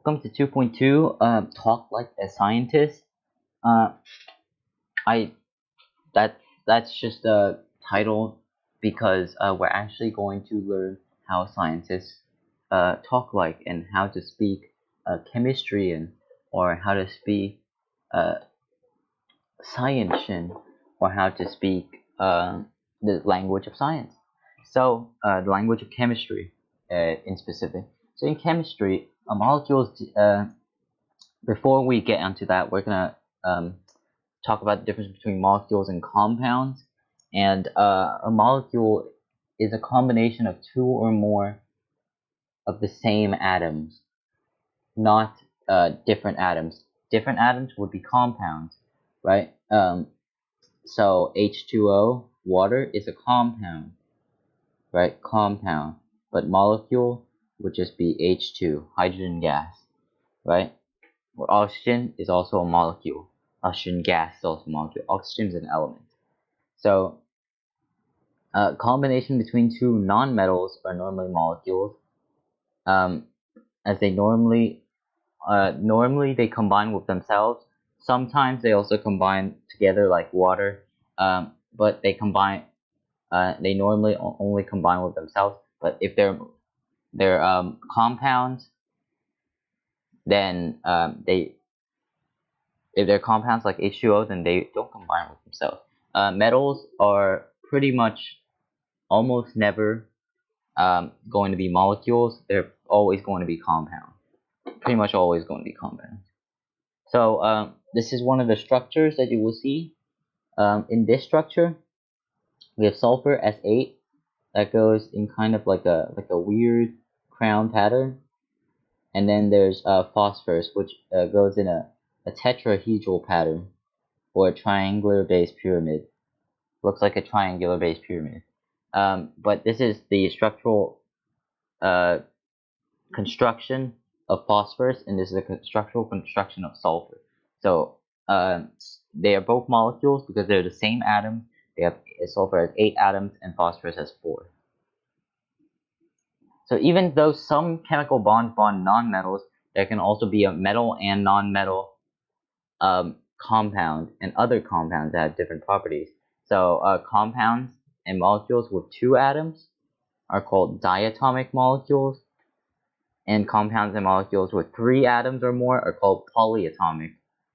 welcome to 2.2. Talk like a scientist. Uh, I that's just a title because we're actually going to learn how scientists talk like and how to speak chemistry and or how to speak uh, science and or how to speak the language of science. So the language of chemistry in specific. So in chemistry, molecules. Before we get into that, we're gonna talk about the difference between molecules and compounds. And a molecule is a combination of two or more of the same atoms, not different atoms. Different atoms would be compounds, right? So H2O, water, is a compound, right? Compound. But molecule would just be H2, hydrogen gas, right? Or oxygen is also a molecule. Oxygen gas is also a molecule. Oxygen is an element. So, combination between two nonmetals are normally molecules, as they normally they combine with themselves. Sometimes they also combine together like water, but they combine. They normally only combine with themselves. But if they're compounds, then if they're compounds like H2O, then they don't combine with themselves. Metals are pretty much almost never going to be molecules. They're always going to be compounds. Pretty much always going to be compounds. So this is one of the structures that you will see. In this structure, we have sulfur S8 that goes in kind of like a weird crown pattern, and then there's phosphorus, which goes in a tetrahedral pattern or a triangular base pyramid. Looks like a triangular base pyramid. But this is the structural construction of phosphorus, and this is the structural construction of sulfur. So they are both molecules because they're the same atom. They have sulfur has 8 atoms and phosphorus has 4. So even though some chemical bonds bond nonmetals, there can also be a metal and nonmetal compound and other compounds that have different properties. So compounds and molecules with 2 atoms are called diatomic molecules, and compounds and molecules with 3 atoms or more are called polyatomic,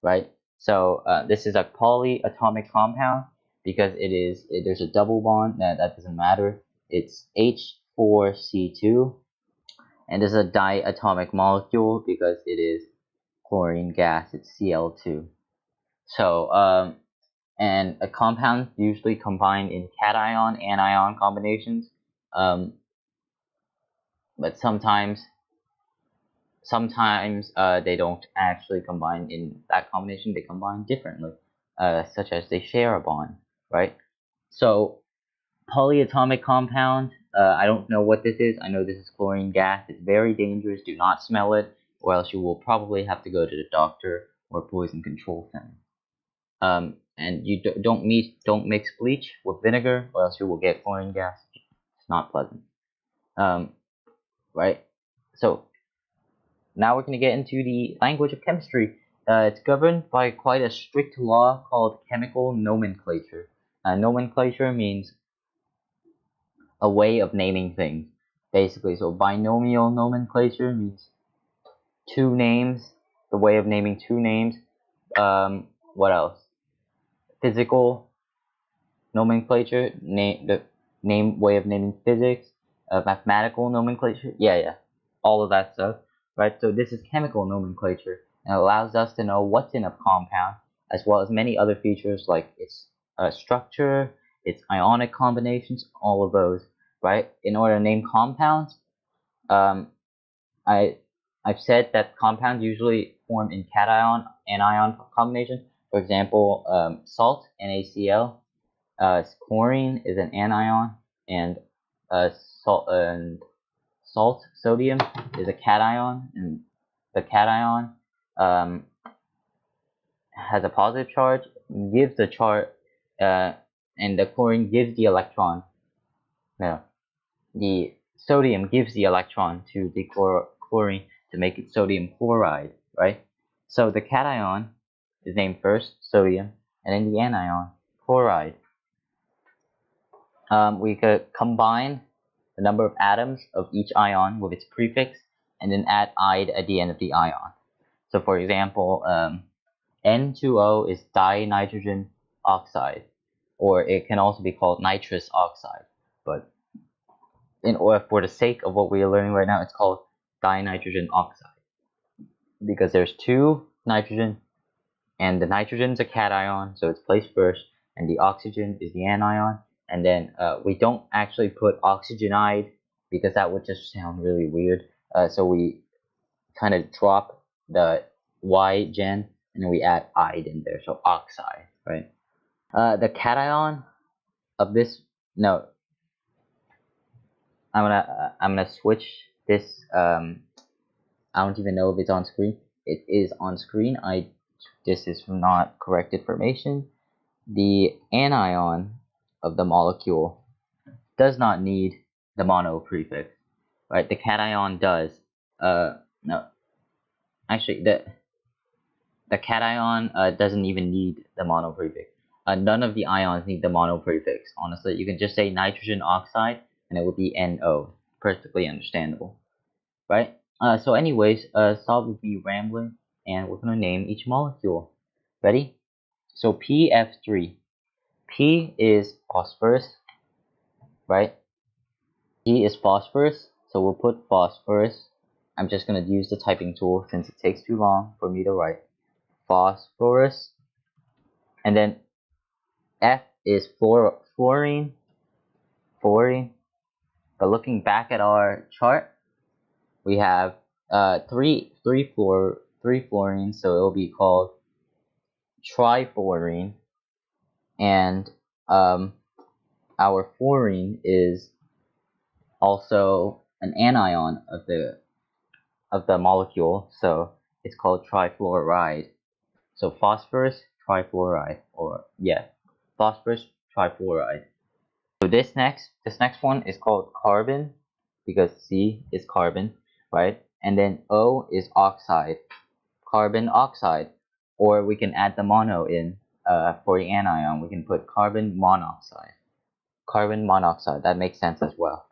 right? So this is a polyatomic compound because there's a double bond. That doesn't matter. It's H4C2, and this is a diatomic molecule because it is chlorine gas. It's Cl2. So and a compound usually combine in cation anion combinations, but sometimes they don't actually combine in that combination. They combine differently, such as they share a bond, right? So polyatomic compound, I don't know what this is. I know this is chlorine gas. It's very dangerous. Do not smell it, or else you will probably have to go to the doctor or poison control center. And you don't mix bleach with vinegar, or else you will get chlorine gas. It's not pleasant. Right? So now we're going to get into the language of chemistry. It's governed by quite a strict law called chemical nomenclature. Nomenclature means a way of naming things, basically. So binomial nomenclature means 2 names, the way of naming 2 names. What else? Physical nomenclature, the way of naming physics. Mathematical nomenclature, yeah, all of that stuff, right? So this is chemical nomenclature, and it allows us to know what's in a compound, as well as many other features like its structure, its ionic combinations, all of those, right? In order to name compounds, I've said that compounds usually form in cation anion combination. For example, salt, NaCl. Chlorine is an anion, and salt, sodium, is a cation, and the cation has a positive charge, gives the charge, and the chlorine gives the electron. No, the sodium gives the electron to the chlorine to make it sodium chloride, right? So the cation is named first, sodium, and then the anion, chloride. We could combine the number of atoms of each ion with its prefix, and then add "ide" at the end of the ion. So for example, N2O is dinitrogen oxide, or it can also be called nitrous oxide. But in order, for the sake of what we are learning right now, it's called dinitrogen oxide because there's two nitrogen, and the nitrogen is a cation, so it's placed first, and the oxygen is the anion. And then we don't actually put oxygenide because that would just sound really weird. So we kind of drop the Y gen and then we add ide in there, so oxide, right? The cation of this, no, I'm gonna switch this. I don't even know if it's on screen. It is on screen. This is not correct information. The anion of the molecule does not need the mono prefix, right? The cation does. No, actually, the cation doesn't even need the mono prefix. None of the ions need the mono prefix. Honestly, you can just say nitrogen oxide, and it would be NO. Perfectly understandable, right? So anyways, stop with me rambling, and we're gonna name each molecule. Ready? So PF3. P is phosphorus, right? P is phosphorus, so we'll put phosphorus. I'm just gonna use the typing tool since it takes too long for me to write. Phosphorus. And then F is fluorine. Fluorine. But looking back at our chart, we have three fluorines, so it'll be called trifluorine. And our fluorine is also an anion of the molecule, so it's called trifluoride. So phosphorus trifluoride, or yeah, phosphorus trifluoride. So this next one is called carbon because C is carbon, right? And then O is oxide, carbon oxide, or we can add the mono in for the anion. We can put carbon monoxide. Carbon monoxide, that makes sense as well.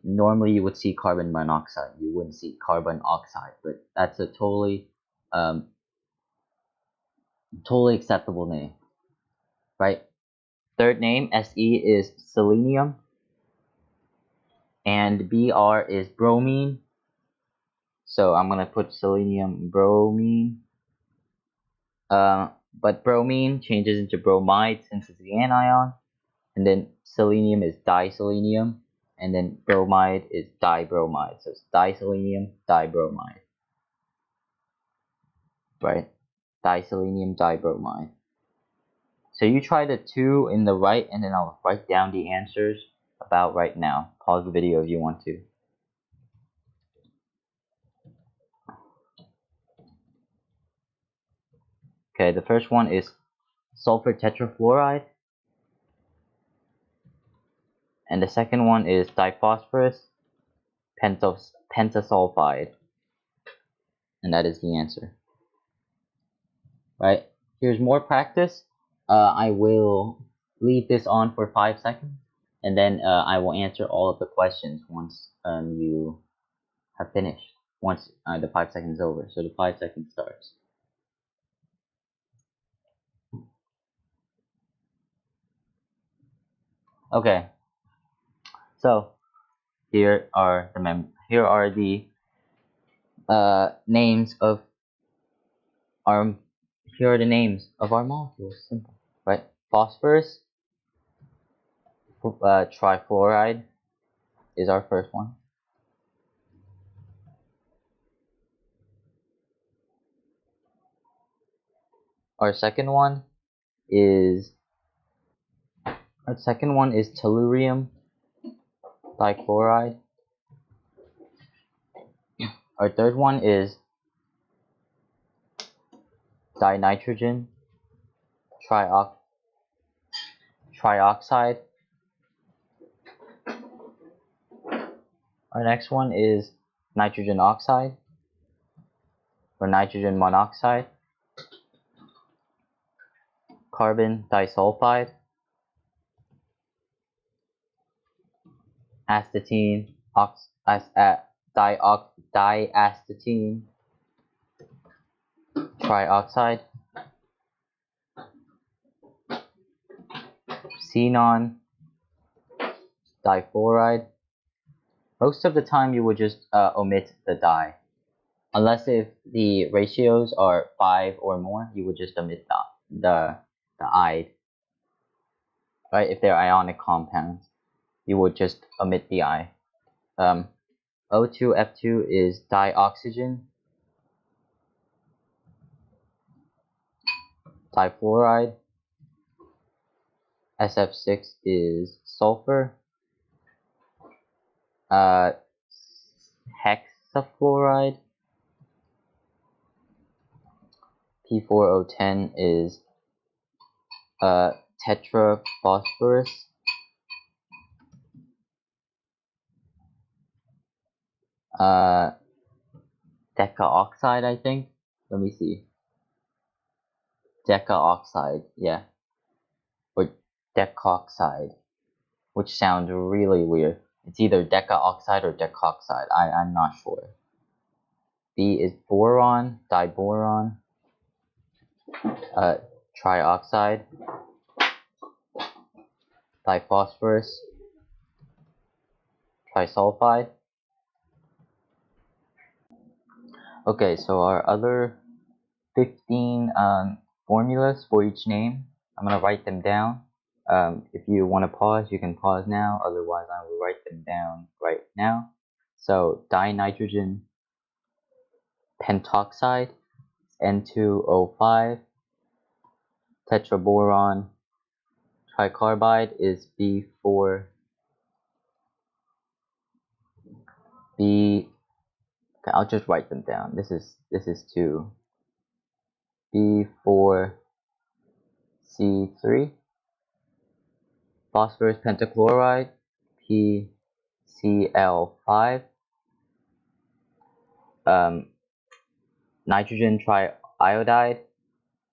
Normally you would see carbon monoxide, you wouldn't see carbon oxide, but that's a totally acceptable name, right? Third name, Se, is selenium, and Br is bromine. So I'm gonna put selenium bromine. But bromine changes into bromide since it's the anion, and then selenium is diselenium, and then bromide is dibromide. So it's diselenium dibromide, right? Diselenium dibromide. So you try the two in the right, and then I'll write down the answers about right now. Pause the video if you want to. Okay, the first one is sulfur tetrafluoride, and the second one is diphosphorus pentasulfide, and that is the answer. Right, here's more practice. I will leave this on for 5 seconds, and then I will answer all of the questions once you have finished, once the 5 seconds is over. So the 5 seconds starts. Okay, so here are the names of our here are the names of our molecules. Simple, right? Phosphorus trifluoride is our first one. Our second one is tellurium dichloride. Our third one is dinitrogen trioxide. Our next one is nitrogen oxide. or nitrogen monoxide, carbon disulfide, astatine, diastatine trioxide, xenon difluoride. Most of the time you would just omit the di. Unless if the ratios are 5 or more, you would just omit the ide. Right? If they're ionic compounds, you would just omit the I. O2F2 is dioxygen, difluoride. SF6 is sulfur. Hexafluoride. P4O10 is tetraphosphorus. Decaoxide, I think. Let me see. Decaoxide, yeah. Or decoxide, which sounds really weird. It's either decaoxide or decoxide. I'm not sure. B is boron, diboron, trioxide, diphosphorus, trisulfide. Okay, so our other 15 formulas for each name, I'm going to write them down. If you want to pause, you can pause now. Otherwise, I will write them down right now. So, dinitrogen pentoxide, N2O5. Tetraboron tricarbide is B4. Okay, I'll just write them down. This is 2. B4C3. Phosphorus pentachloride, PCl5. Nitrogen triiodide,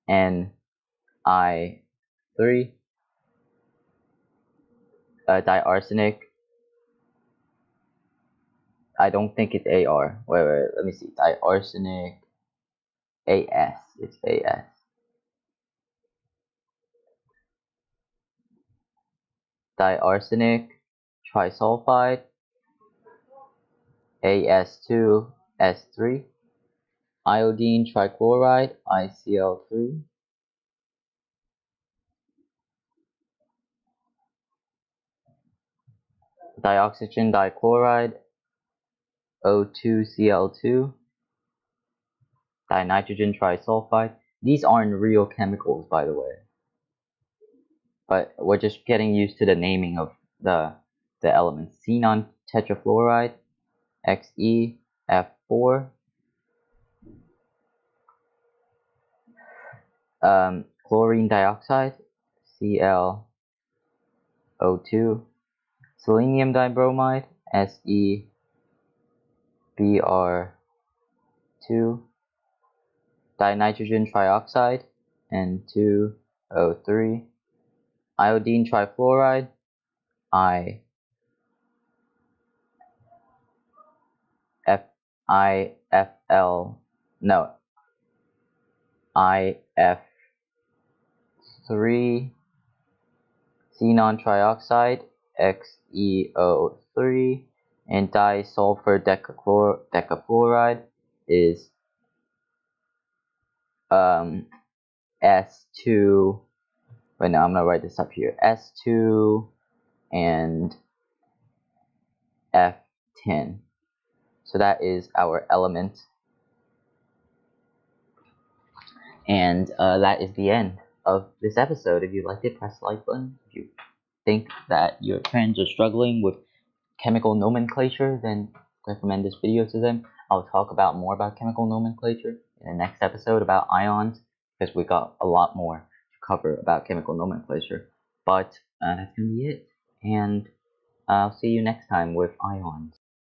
Ni3. Diarsenic. I don't think it's AR. Wait, let me see. Diarsenic AS. It's AS. Diarsenic trisulfide, As2S3. Iodine trichloride, ICl3. Dioxygen dichloride, O2Cl2. Dinitrogen trisulfide. These aren't real chemicals, by the way. But we're just getting used to the naming of the elements. Xenon tetrafluoride, XeF4. Chlorine dioxide, ClO2. Selenium dibromide, SeBr2. Dinitrogen trioxide, N2O3. Iodine trifluoride, IF3. Xenon trioxide, XeO3. And disulfur decafluoride is S2. Right now, I'm gonna write this up here. S2 and F10. So that is our element. And that is the end of this episode. If you liked it, press the like button. If you think that your friends are struggling with chemical nomenclature, then recommend this video to them. I'll talk about more about chemical nomenclature in the next episode about ions, because we got a lot more to cover about chemical nomenclature. But that's gonna be it, and I'll see you next time with ions.